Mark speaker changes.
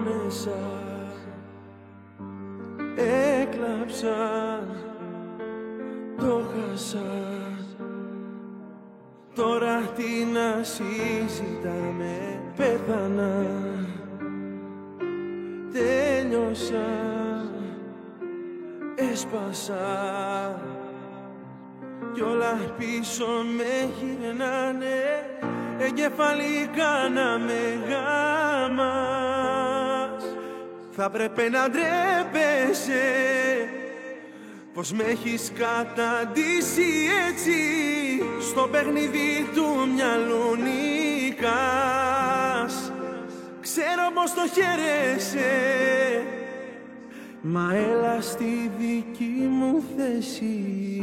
Speaker 1: μέσα έκλαψα, το χάσα. Τώρα τι να συζητάμε, πέθανα, τέλειωσα, έσπασα κι όλα πίσω με γυρνάνε, εγκεφαλικά να με γάμας. Θα πρέπει να ντρέπεσαι πως με έχεις καταντήσει έτσι, στο παιχνίδι του μυαλού νικάς. Ξέρω πως το χαίρεσαι, μα έλα στη δική μου θέση.